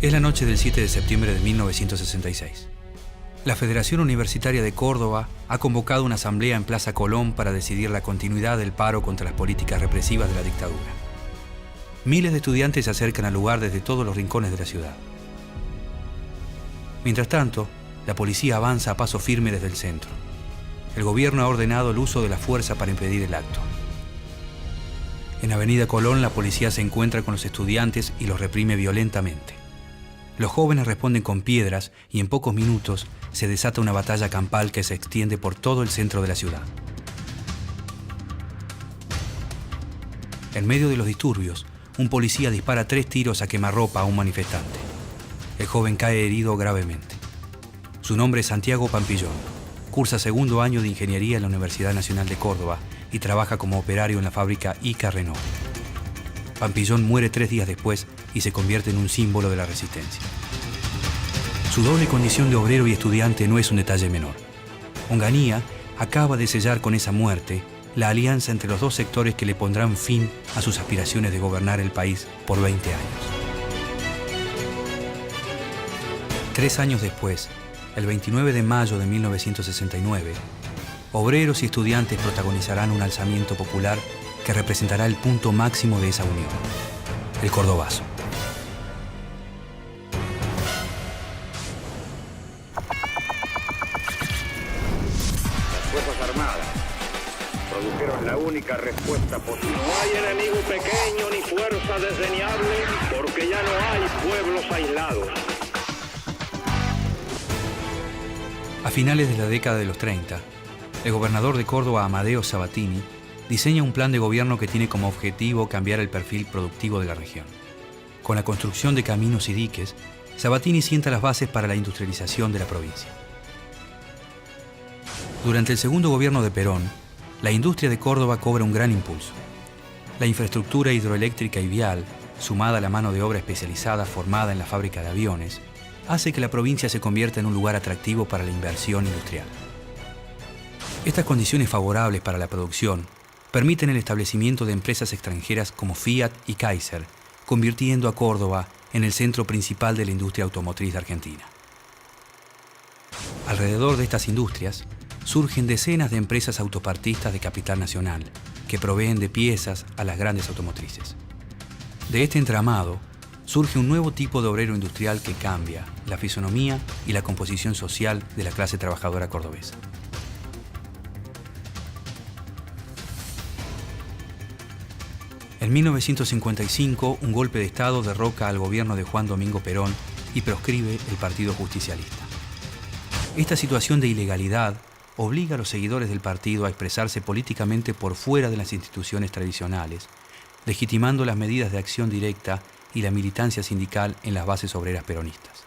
Es la noche del 7 de septiembre de 1966. La Federación Universitaria de Córdoba ha convocado una asamblea en Plaza Colón para decidir la continuidad del paro contra las políticas represivas de la dictadura. Miles de estudiantes se acercan al lugar desde todos los rincones de la ciudad. Mientras tanto, la policía avanza a paso firme desde el centro. El gobierno ha ordenado el uso de la fuerza para impedir el acto. En Avenida Colón, la policía se encuentra con los estudiantes y los reprime violentamente. Los jóvenes responden con piedras y en pocos minutos se desata una batalla campal que se extiende por todo el centro de la ciudad. En medio de los disturbios, un policía dispara 3 tiros a quemarropa a un manifestante. El joven cae herido gravemente. Su nombre es Santiago Pampillón. Cursa segundo año de ingeniería en la Universidad Nacional de Córdoba y trabaja como operario en la fábrica ICA Renault. Pampillón muere 3 días después y se convierte en un símbolo de la resistencia. Su doble condición de obrero y estudiante no es un detalle menor. Onganía acaba de sellar con esa muerte la alianza entre los dos sectores que le pondrán fin a sus aspiraciones de gobernar el país por 20 años. 3 años después, el 29 de mayo de 1969, obreros y estudiantes protagonizarán un alzamiento popular que representará el punto máximo de esa unión, el Cordobazo. Las Fuerzas Armadas produjeron la única respuesta posible. No hay enemigo pequeño ni fuerza desdeñable, porque ya no hay pueblos aislados. A finales de la década de los 30, el gobernador de Córdoba, Amadeo Sabatini, diseña un plan de gobierno que tiene como objetivo cambiar el perfil productivo de la región. Con la construcción de caminos y diques, Sabatini sienta las bases para la industrialización de la provincia. Durante el segundo gobierno de Perón, la industria de Córdoba cobra un gran impulso. La infraestructura hidroeléctrica y vial, sumada a la mano de obra especializada formada en la fábrica de aviones, hace que la provincia se convierta en un lugar atractivo para la inversión industrial. Estas condiciones favorables para la producción permiten el establecimiento de empresas extranjeras como Fiat y Kaiser, convirtiendo a Córdoba en el centro principal de la industria automotriz de Argentina. Alrededor de estas industrias surgen decenas de empresas autopartistas de capital nacional que proveen de piezas a las grandes automotrices. De este entramado surge un nuevo tipo de obrero industrial que cambia la fisonomía y la composición social de la clase trabajadora cordobesa. En 1955, un golpe de Estado derroca al gobierno de Juan Domingo Perón y proscribe el Partido Justicialista. Esta situación de ilegalidad obliga a los seguidores del partido a expresarse políticamente por fuera de las instituciones tradicionales, legitimando las medidas de acción directa y la militancia sindical en las bases obreras peronistas.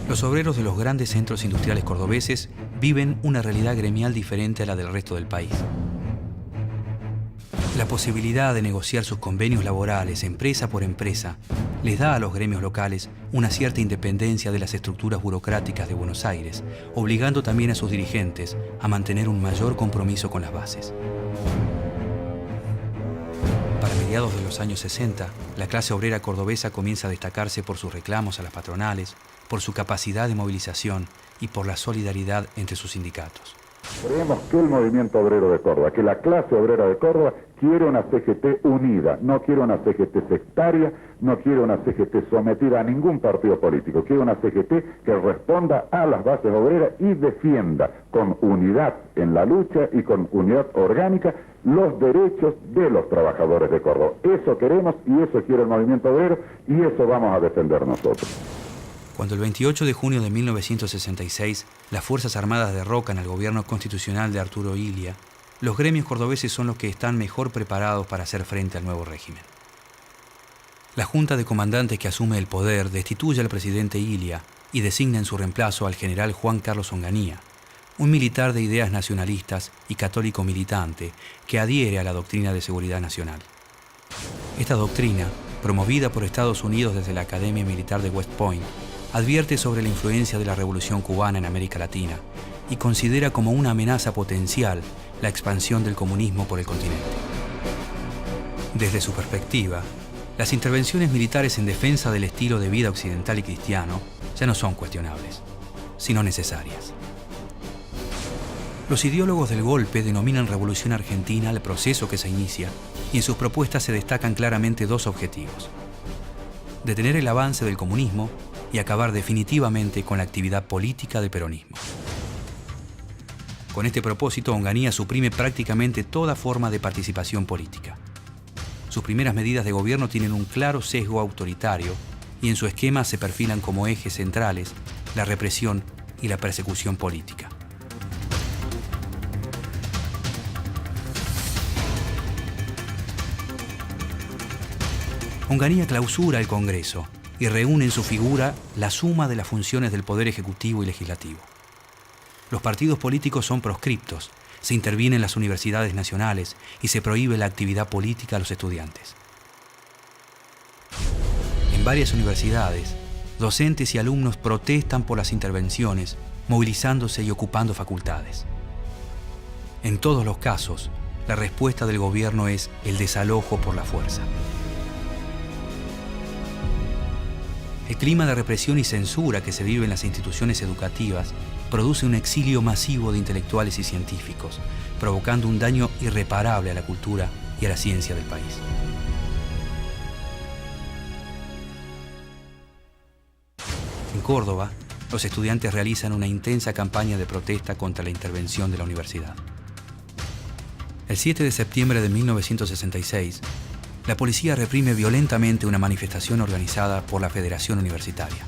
Los obreros de los grandes centros industriales cordobeses viven una realidad gremial diferente a la del resto del país. La posibilidad de negociar sus convenios laborales empresa por empresa les da a los gremios locales una cierta independencia de las estructuras burocráticas de Buenos Aires, obligando también a sus dirigentes a mantener un mayor compromiso con las bases. Para mediados de los años 60, la clase obrera cordobesa comienza a destacarse por sus reclamos a las patronales, por su capacidad de movilización y por la solidaridad entre sus sindicatos. Creemos que el movimiento obrero de Córdoba, que la clase obrera de Córdoba quiere una CGT unida, no quiere una CGT sectaria, no quiere una CGT sometida a ningún partido político, quiere una CGT que responda a las bases obreras y defienda con unidad en la lucha y con unidad orgánica los derechos de los trabajadores de Córdoba. Eso queremos y eso quiere el movimiento obrero y eso vamos a defender nosotros. Cuando el 28 de junio de 1966 las Fuerzas Armadas derrocan al gobierno constitucional de Arturo Illia, los gremios cordobeses son los que están mejor preparados para hacer frente al nuevo régimen. La Junta de Comandantes que asume el poder destituye al presidente Illia y designa en su reemplazo al general Juan Carlos Onganía, un militar de ideas nacionalistas y católico militante que adhiere a la doctrina de seguridad nacional. Esta doctrina, promovida por Estados Unidos desde la Academia Militar de West Point, advierte sobre la influencia de la Revolución Cubana en América Latina y considera como una amenaza potencial la expansión del comunismo por el continente. Desde su perspectiva, Las intervenciones militares en defensa del estilo de vida occidental y cristiano ya no son cuestionables, sino necesarias. Los ideólogos del golpe denominan Revolución Argentina al proceso que se inicia y en sus propuestas se destacan claramente dos objetivos: detener el avance del comunismo y acabar definitivamente con la actividad política del peronismo. Con este propósito, Onganía suprime prácticamente toda forma de participación política. Sus primeras medidas de gobierno tienen un claro sesgo autoritario y en su esquema se perfilan como ejes centrales la represión y la persecución política. Onganía clausura el Congreso y reúne en su figura la suma de las funciones del Poder Ejecutivo y Legislativo. Los partidos políticos son proscriptos, se interviene en las universidades nacionales y se prohíbe la actividad política a los estudiantes. En varias universidades, docentes y alumnos protestan por las intervenciones, movilizándose y ocupando facultades. En todos los casos, la respuesta del gobierno es el desalojo por la fuerza. El clima de represión y censura que se vive en las instituciones educativas produce un exilio masivo de intelectuales y científicos, provocando un daño irreparable a la cultura y a la ciencia del país. En Córdoba, los estudiantes realizan una intensa campaña de protesta contra la intervención de la universidad. El 7 de septiembre de 1966, la policía reprime violentamente una manifestación organizada por la Federación Universitaria.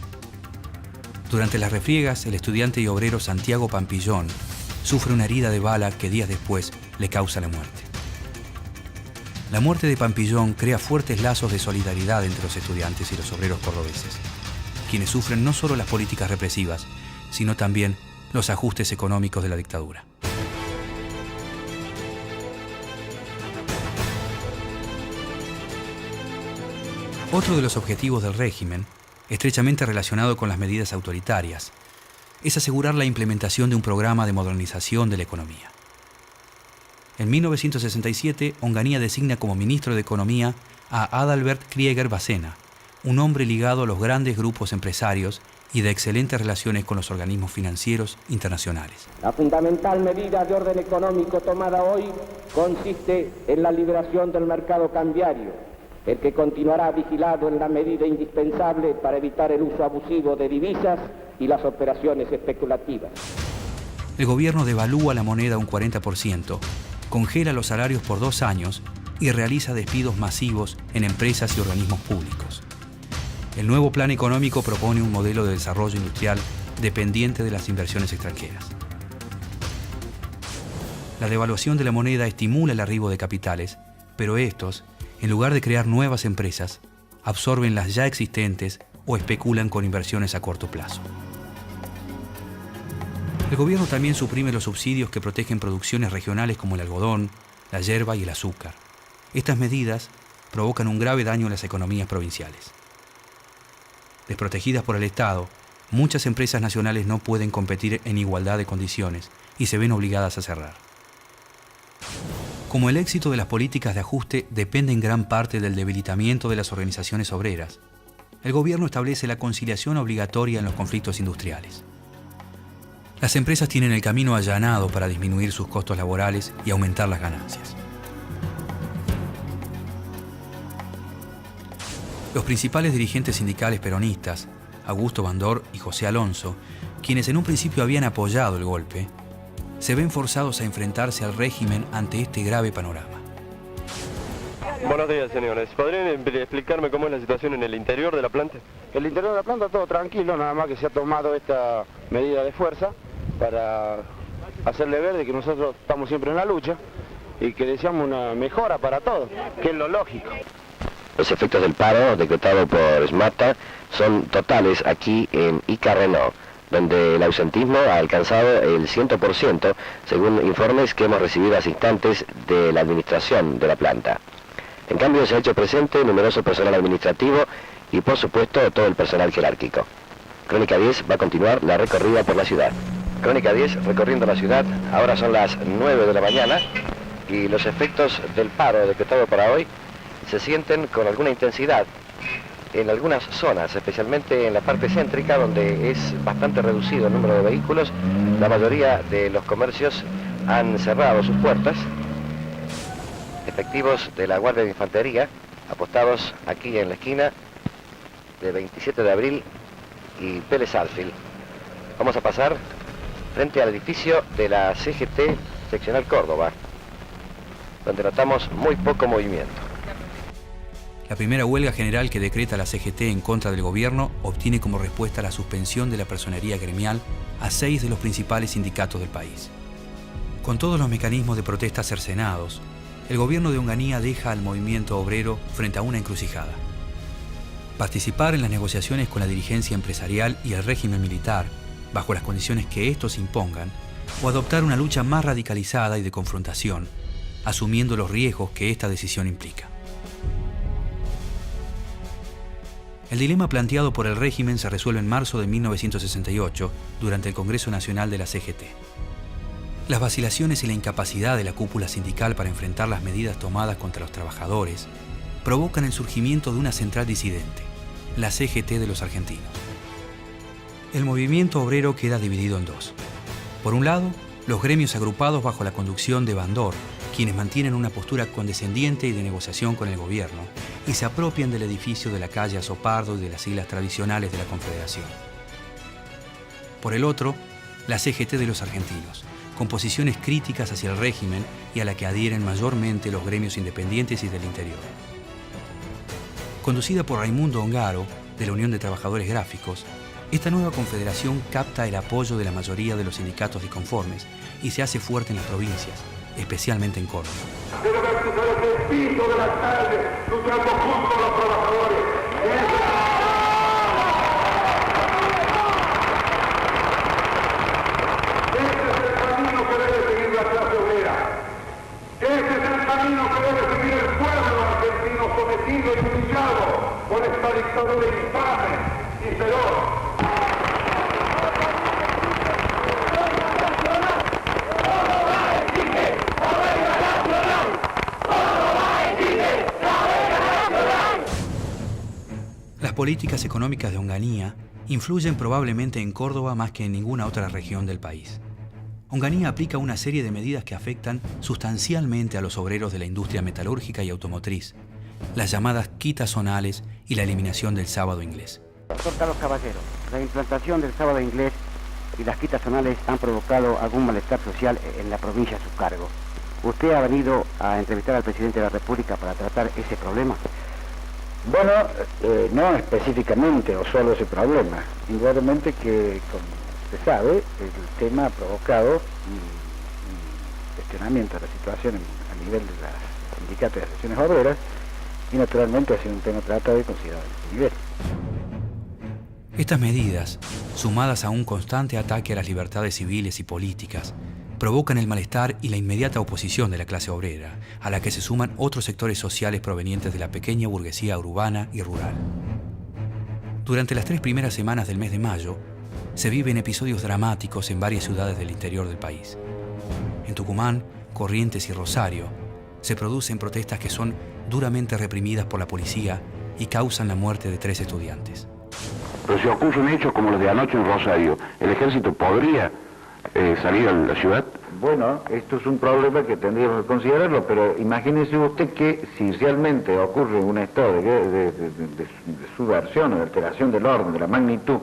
Durante las refriegas, el estudiante y obrero Santiago Pampillón sufre una herida de bala que días después le causa la muerte. La muerte de Pampillón crea fuertes lazos de solidaridad entre los estudiantes y los obreros cordobeses, quienes sufren no solo las políticas represivas, sino también los ajustes económicos de la dictadura. Otro de los objetivos del régimen, estrechamente relacionado con las medidas autoritarias, es asegurar la implementación de un programa de modernización de la economía. En 1967, Onganía designa como ministro de Economía a Adalbert Krieger Bacena, un hombre ligado a los grandes grupos empresarios y de excelentes relaciones con los organismos financieros internacionales. La fundamental medida de orden económico tomada hoy consiste en la liberación del mercado cambiario, el que continuará vigilado en la medida indispensable para evitar el uso abusivo de divisas y las operaciones especulativas. El gobierno devalúa la moneda un 40%, congela los salarios por 2 años y realiza despidos masivos en empresas y organismos públicos. El nuevo plan económico propone un modelo de desarrollo industrial dependiente de las inversiones extranjeras. La devaluación de la moneda estimula el arribo de capitales, pero estos, en lugar de crear nuevas empresas, absorben las ya existentes o especulan con inversiones a corto plazo. El gobierno también suprime los subsidios que protegen producciones regionales como el algodón, la yerba y el azúcar. Estas medidas provocan un grave daño en las economías provinciales. Desprotegidas por el Estado, muchas empresas nacionales no pueden competir en igualdad de condiciones y se ven obligadas a cerrar. Como el éxito de las políticas de ajuste depende en gran parte del debilitamiento de las organizaciones obreras, el gobierno establece la conciliación obligatoria en los conflictos industriales. Las empresas tienen el camino allanado para disminuir sus costos laborales y aumentar las ganancias. Los principales dirigentes sindicales peronistas, Augusto Bandor y José Alonso, quienes en un principio habían apoyado el golpe, se ven forzados a enfrentarse al régimen ante este grave panorama. Buenos días, señores. ¿Podrían explicarme cómo es la situación en el interior de la planta? El interior de la planta todo tranquilo, nada más que se ha tomado esta medida de fuerza para hacerle ver de que nosotros estamos siempre en la lucha y que deseamos una mejora para todos, que es lo lógico. Los efectos del paro decretado por SMATA son totales aquí en Ica Renault, donde el ausentismo ha alcanzado el 100%, según informes que hemos recibido hace instantes de la administración de la planta. En cambio, se ha hecho presente numeroso personal administrativo y, por supuesto, todo el personal jerárquico. Crónica 10 va a continuar la recorrida por la ciudad. Crónica 10 recorriendo la ciudad, ahora son las 9 de la mañana y los efectos del paro decretado para hoy se sienten con alguna intensidad en algunas zonas, especialmente en la parte céntrica, donde es bastante reducido el número de vehículos. La mayoría de los comercios han cerrado sus puertas. Efectivos de la Guardia de Infantería apostados aquí en la esquina de 27 de abril y Pérez Alfil. Vamos a pasar frente al edificio de la CGT Seccional Córdoba, donde notamos muy poco movimiento. La primera huelga general que decreta la CGT en contra del gobierno obtiene como respuesta la suspensión de la personería gremial a 6 de los principales sindicatos del país. Con todos los mecanismos de protesta cercenados, el gobierno de Onganía deja al movimiento obrero frente a una encrucijada. Participar en las negociaciones con la dirigencia empresarial y el régimen militar, bajo las condiciones que estos impongan, o adoptar una lucha más radicalizada y de confrontación, asumiendo los riesgos que esta decisión implica. El dilema planteado por el régimen se resuelve en marzo de 1968, durante el Congreso Nacional de la CGT. Las vacilaciones y la incapacidad de la cúpula sindical para enfrentar las medidas tomadas contra los trabajadores provocan el surgimiento de una central disidente, la CGT de los argentinos. El movimiento obrero queda dividido en dos. Por un lado, los gremios agrupados bajo la conducción de Bandor, quienes mantienen una postura condescendiente y de negociación con el gobierno y se apropian del edificio de la calle Azopardo y de las siglas tradicionales de la Confederación. Por el otro, la CGT de los argentinos, con posiciones críticas hacia el régimen y a la que adhieren mayormente los gremios independientes y del interior. Conducida por Raimundo Ongaro, de la Unión de Trabajadores Gráficos, esta nueva confederación capta el apoyo de la mayoría de los sindicatos disconformes y se hace fuerte en las provincias, especialmente en Córdoba. Pero garantizar el espíritu de la tarde, luchando juntos los trabajadores. Este es el camino que debe seguir la clase obrera. Este es el camino que debe seguir el pueblo argentino sometido y humillado por esta dictadura infame y feroz. Las políticas económicas de Onganía influyen probablemente en Córdoba más que en ninguna otra región del país. Onganía aplica una serie de medidas que afectan sustancialmente a los obreros de la industria metalúrgica y automotriz, las llamadas quitas zonales y la eliminación del sábado inglés. Doctor Carlos Caballero, la implantación del sábado inglés y las quitas zonales han provocado algún malestar social en la provincia a su cargo. ¿Usted ha venido a entrevistar al presidente de la República para tratar ese problema? Bueno, no específicamente o solo ese problema, igualmente que, como se sabe, el tema ha provocado un cuestionamiento de la situación a nivel de las sindicatos y asociaciones obreras y naturalmente ha sido un tema tratado y considerado en ese nivel. Estas medidas, sumadas a un constante ataque a las libertades civiles y políticas, provocan el malestar y la inmediata oposición de la clase obrera, a la que se suman otros sectores sociales provenientes de la pequeña burguesía urbana y rural. Durante las 3 primeras semanas del mes de mayo, se viven episodios dramáticos en varias ciudades del interior del país. En Tucumán, Corrientes y Rosario, se producen protestas que son duramente reprimidas por la policía y causan la muerte de 3 estudiantes. Pero si ocurren hechos como los de anoche en Rosario, ¿el ejército podría salir a la ciudad? Bueno, esto es un problema que tendríamos que considerarlo, pero imagínese usted que si realmente ocurre un estado de subversión o de alteración del orden, de la magnitud,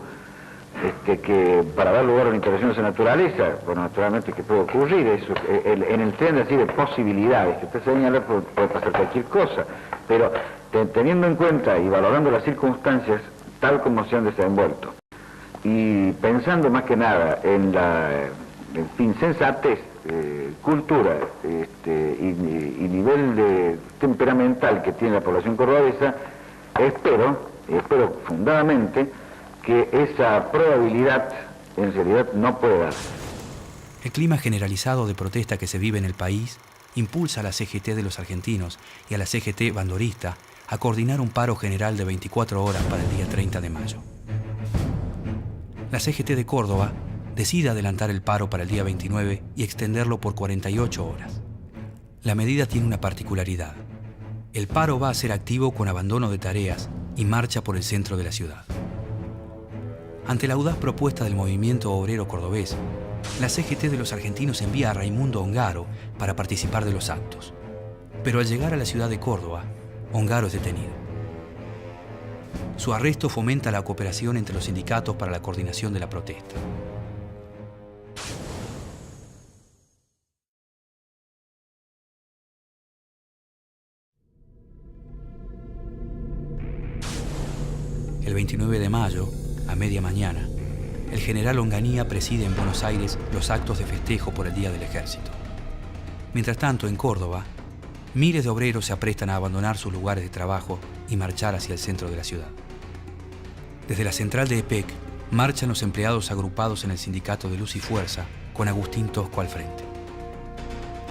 que para dar lugar a una intervención de esa naturaleza, bueno, naturalmente que puede ocurrir, eso, en el tren así de posibilidades que usted señala puede pasar cualquier cosa, pero teniendo en cuenta y valorando las circunstancias tal como se han desenvuelto, y pensando más que nada en la sensatez, cultura y nivel temperamental que tiene la población cordobesa, espero fundadamente que esa probabilidad en realidad no puede darse. El clima generalizado de protesta que se vive en el país impulsa a la CGT de los argentinos y a la CGT bandorista a coordinar un paro general de 24 horas para el día 30 de mayo. La CGT de Córdoba decide adelantar el paro para el día 29 y extenderlo por 48 horas. La medida tiene una particularidad. el paro va a ser activo con abandono de tareas y marcha por el centro de la ciudad. Ante la audaz propuesta del movimiento obrero cordobés, la CGT de los argentinos envía a Raimundo Ongaro para participar de los actos. Pero al llegar a la ciudad de Córdoba, Ongaro es detenido. Su arresto fomenta la cooperación entre los sindicatos para la coordinación de la protesta. El 29 de mayo, a media mañana, el general Onganía preside en Buenos Aires los actos de festejo por el Día del Ejército. Mientras tanto, en Córdoba, miles de obreros se aprestan a abandonar sus lugares de trabajo y marchar hacia el centro de la ciudad. Desde la central de EPEC, marchan los empleados agrupados en el sindicato de Luz y Fuerza, con Agustín Tosco al frente.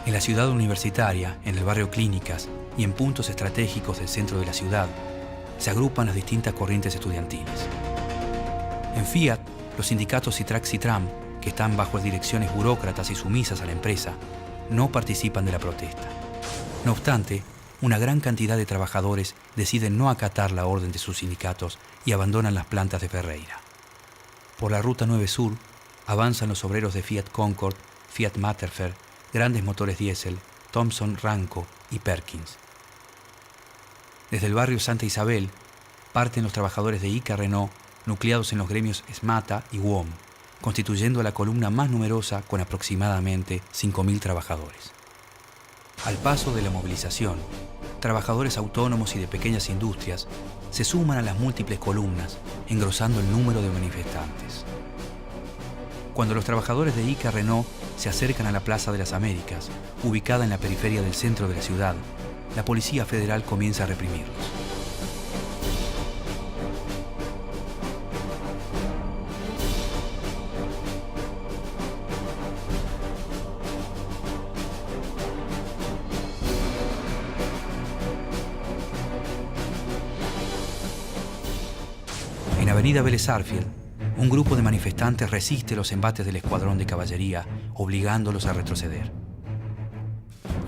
En la ciudad universitaria, en el barrio Clínicas y en puntos estratégicos del centro de la ciudad, se agrupan las distintas corrientes estudiantiles. En Fiat, los sindicatos Citrax y Tram, que están bajo direcciones burócratas y sumisas a la empresa, no participan de la protesta. No obstante, una gran cantidad de trabajadores deciden no acatar la orden de sus sindicatos y abandonan las plantas de Ferreira. Por la Ruta 9 Sur avanzan los obreros de Fiat Concord, Fiat Matterfer, Grandes Motores Diesel, Thomson Ranco y Perkins. Desde el barrio Santa Isabel parten los trabajadores de ICA Renault, nucleados en los gremios SMATA y WOM, constituyendo la columna más numerosa con aproximadamente 5.000 trabajadores. Al paso de la movilización, trabajadores autónomos y de pequeñas industrias se suman a las múltiples columnas, engrosando el número de manifestantes. Cuando los trabajadores de ICA Renault se acercan a la Plaza de las Américas, ubicada en la periferia del centro de la ciudad, la Policía Federal comienza a reprimirlos. En Avenida Vélez Arfield, un grupo de manifestantes resiste los embates del escuadrón de caballería, obligándolos a retroceder.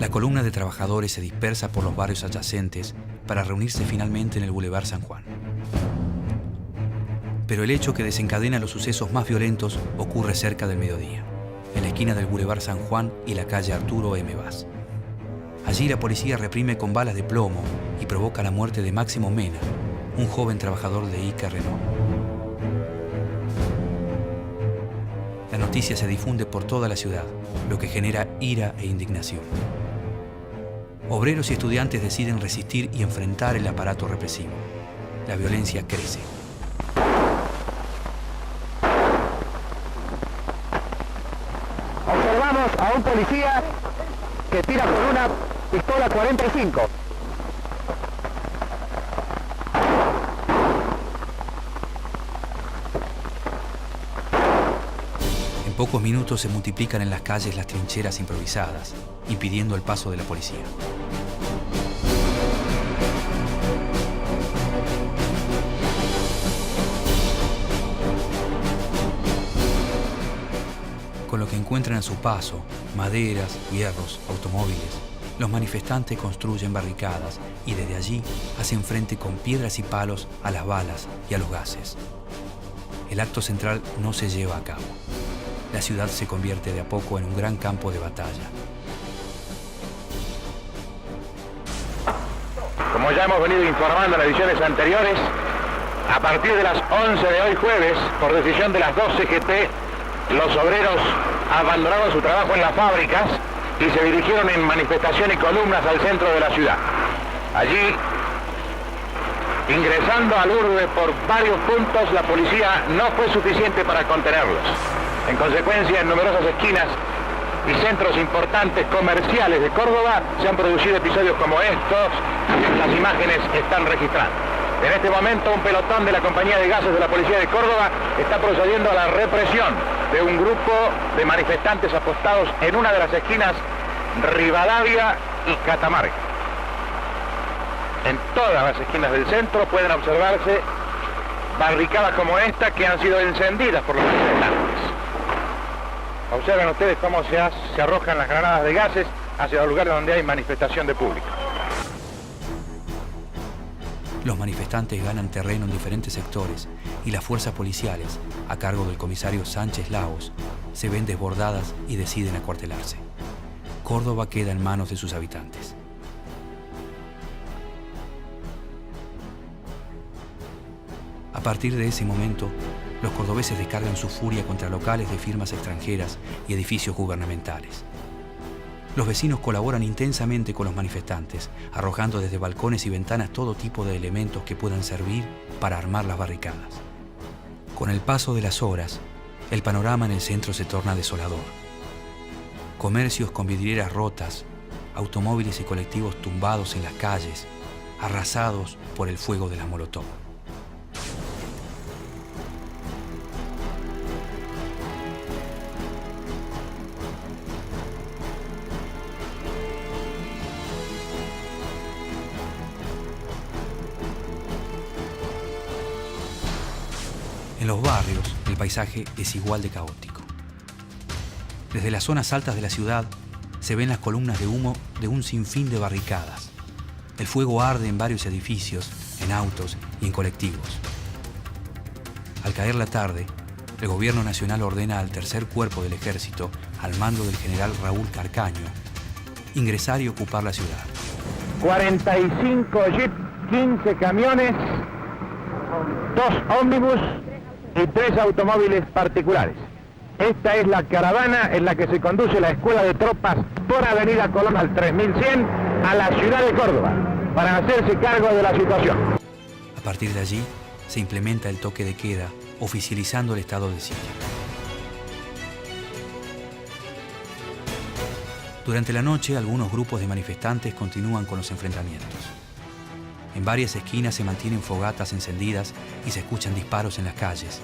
La columna de trabajadores se dispersa por los barrios adyacentes para reunirse finalmente en el Boulevard San Juan. Pero el hecho que desencadena los sucesos más violentos ocurre cerca del mediodía, en la esquina del Boulevard San Juan y la calle Arturo M. Vaz. Allí la policía reprime con balas de plomo y provoca la muerte de Máximo Mena, un joven trabajador de ICA Renault. La noticia se difunde por toda la ciudad, lo que genera ira e indignación. Obreros y estudiantes deciden resistir y enfrentar el aparato represivo. La violencia crece. Observamos a un policía que tira con una pistola 45. En pocos minutos se multiplican en las calles las trincheras improvisadas, impidiendo el paso de la policía. Con lo que encuentran a su paso, maderas, hierros, automóviles, los manifestantes construyen barricadas y desde allí hacen frente con piedras y palos a las balas y a los gases. El acto central no se lleva a cabo. La ciudad se convierte de a poco en un gran campo de batalla. Como ya hemos venido informando en las ediciones anteriores, a partir de las 11 de hoy jueves, por decisión de las dos CGT, los obreros abandonaron su trabajo en las fábricas y se dirigieron en manifestación y columnas al centro de la ciudad. Allí, ingresando al urbe por varios puntos, la policía no fue suficiente para contenerlos. En consecuencia, en numerosas esquinas y centros importantes comerciales de Córdoba se han producido episodios como estos que las imágenes están registrando. En este momento, un pelotón de la compañía de gases de la Policía de Córdoba está procediendo a la represión de un grupo de manifestantes apostados en una de las esquinas Rivadavia y Catamarca. En todas las esquinas del centro pueden observarse barricadas como esta que han sido encendidas por los manifestantes. Observen ustedes cómo se arrojan las granadas de gases hacia los lugares donde hay manifestación de público. Los manifestantes ganan terreno en diferentes sectores y las fuerzas policiales, a cargo del comisario Sánchez Laos, se ven desbordadas y deciden acuartelarse. Córdoba queda en manos de sus habitantes. A partir de ese momento, los cordobeses descargan su furia contra locales de firmas extranjeras y edificios gubernamentales. Los vecinos colaboran intensamente con los manifestantes, arrojando desde balcones y ventanas todo tipo de elementos que puedan servir para armar las barricadas. Con el paso de las horas, el panorama en el centro se torna desolador. Comercios con vidrieras rotas, automóviles y colectivos tumbados en las calles, arrasados por el fuego de las molotov. En los barrios, el paisaje es igual de caótico. Desde las zonas altas de la ciudad se ven las columnas de humo de un sinfín de barricadas. El fuego arde en varios edificios, en autos y en colectivos. Al caer la tarde, el gobierno nacional ordena al tercer cuerpo del ejército, al mando del general Raúl Carcaño, ingresar y ocupar la ciudad. 45 jeeps, 15 camiones, 2 ómnibus y 3 automóviles particulares. Esta es la caravana en la que se conduce la escuela de tropas por Avenida Colón al 3100 a la ciudad de Córdoba para hacerse cargo de la situación. A partir de allí se implementa el toque de queda, oficializando el estado de sitio. Durante la noche, algunos grupos de manifestantes continúan con los enfrentamientos. En varias esquinas se mantienen fogatas encendidas y se escuchan disparos en las calles.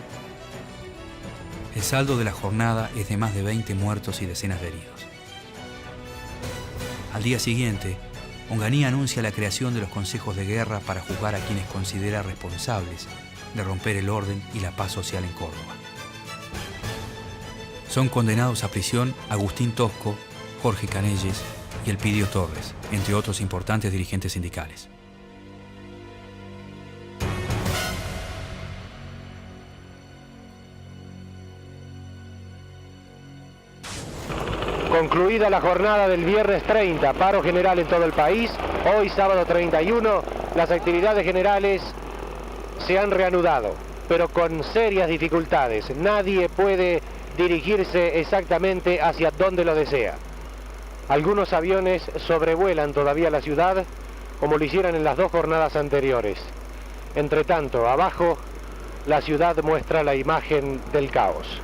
El saldo de la jornada es de más de 20 muertos y decenas de heridos. Al día siguiente, Onganía anuncia la creación de los consejos de guerra para juzgar a quienes considera responsables de romper el orden y la paz social en Córdoba. Son condenados a prisión Agustín Tosco, Jorge Canelles y Elpidio Torres, entre otros importantes dirigentes sindicales. Concluida la jornada del viernes 30, paro general en todo el país, hoy sábado 31, las actividades generales se han reanudado, pero con serias dificultades. Nadie puede dirigirse exactamente hacia donde lo desea. Algunos aviones sobrevuelan todavía la ciudad, como lo hicieron en las 2 jornadas anteriores. Entre tanto, abajo, la ciudad muestra la imagen del caos.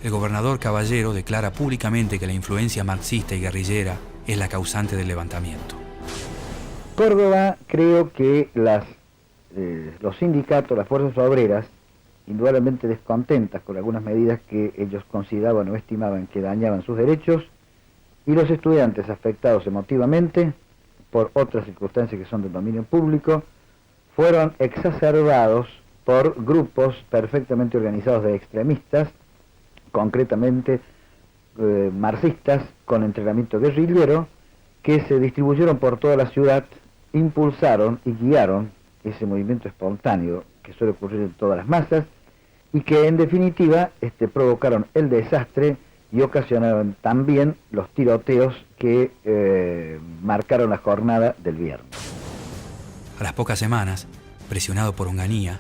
El gobernador Caballero declara públicamente que la influencia marxista y guerrillera es la causante del levantamiento. Córdoba, creo que los sindicatos, las fuerzas obreras, indudablemente descontentas con algunas medidas que ellos consideraban o estimaban que dañaban sus derechos, y los estudiantes afectados emotivamente por otras circunstancias que son del dominio público, fueron exacerbados por grupos perfectamente organizados de extremistas, concretamente marxistas con entrenamiento guerrillero, que se distribuyeron por toda la ciudad, impulsaron y guiaron ese movimiento espontáneo que suele ocurrir en todas las masas, y que en definitiva provocaron el desastre y ocasionaron también los tiroteos que marcaron la jornada del viernes. A las pocas semanas, presionado por Onganía,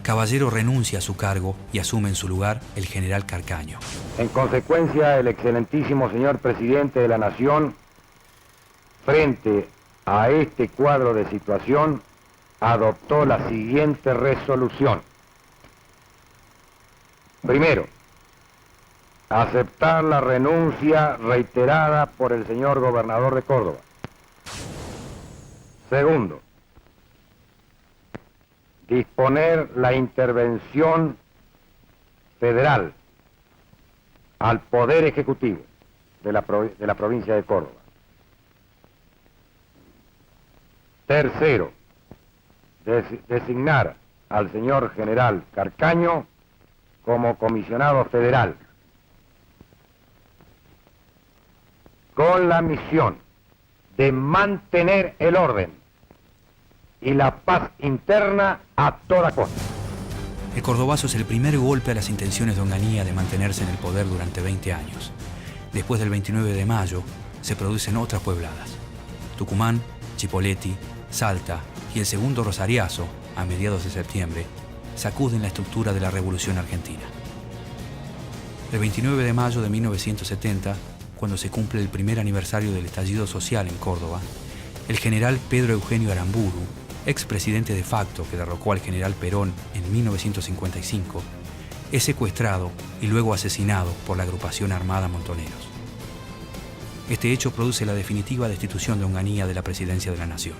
Caballero renuncia a su cargo y asume en su lugar el general Carcaño. En consecuencia, el excelentísimo señor presidente de la Nación, frente a este cuadro de situación, adoptó la siguiente resolución. Primero, aceptar la renuncia reiterada por el señor gobernador de Córdoba. Segundo, disponer la intervención federal al Poder Ejecutivo de la provincia de Córdoba. Tercero, designar al señor general Carcaño como comisionado federal, con la misión de mantener el orden y la paz interna a toda costa. El cordobazo es el primer golpe a las intenciones de Onganía de mantenerse en el poder durante 20 años. Después del 29 de mayo, se producen otras puebladas. Tucumán, Chipoleti, Salta y el segundo Rosariazo, a mediados de septiembre, sacuden la estructura de la Revolución Argentina. El 29 de mayo de 1970, cuando se cumple el primer aniversario del estallido social en Córdoba, el general Pedro Eugenio Aramburu, expresidente de facto que derrocó al general Perón en 1955, es secuestrado y luego asesinado por la agrupación armada Montoneros. Este hecho produce la definitiva destitución de Onganía de la presidencia de la Nación.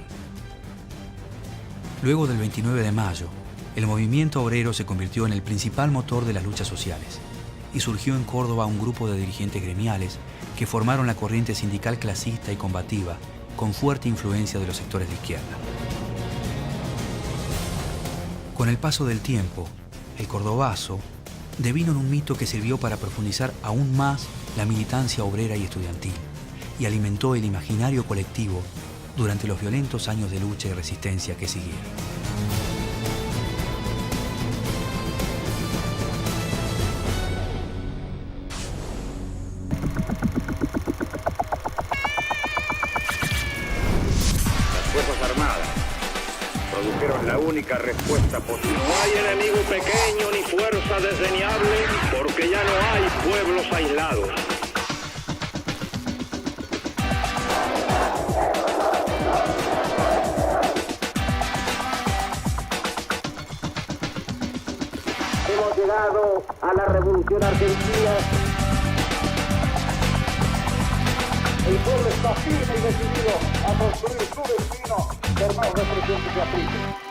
Luego del 29 de mayo, el movimiento obrero se convirtió en el principal motor de las luchas sociales y surgió en Córdoba un grupo de dirigentes gremiales que formaron la corriente sindical clasista y combativa con fuerte influencia de los sectores de izquierda. Con el paso del tiempo, el cordobazo devino en un mito que sirvió para profundizar aún más la militancia obrera y estudiantil y alimentó el imaginario colectivo durante los violentos años de lucha y resistencia que siguieron. Las Fuerzas Armadas produjeron la única respuesta posible. No hay enemigo pequeño ni fuerza desdeñable, porque ya no hay pueblos aislados. Hemos llegado a la Revolución Argentina. El pueblo está firme y decidido a construir su destino por más represión que se aplique.